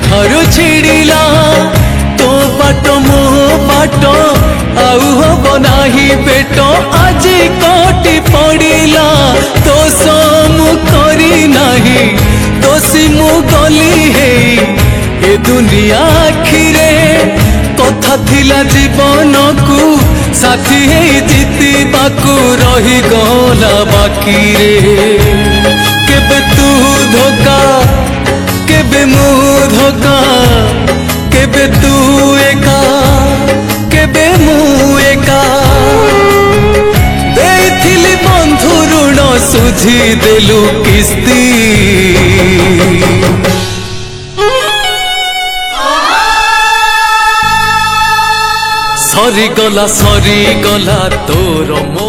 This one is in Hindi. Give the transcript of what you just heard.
ठारू छिड़िला तो बाट मो बाट आउ हब नाही पेट आज कटी पड़िला तो समु करी नाही दोषी मु गली है ए दुनिया आखिरे कथा थिला जीवन को साथी है जीती बाकू रही गला बाकी रे केबे तू धोखा केबे मु धोखा केबे तू एका केबे मु एका देथिली बंधु ऋण सुझी देलु किस्ती सरी गला तोर मो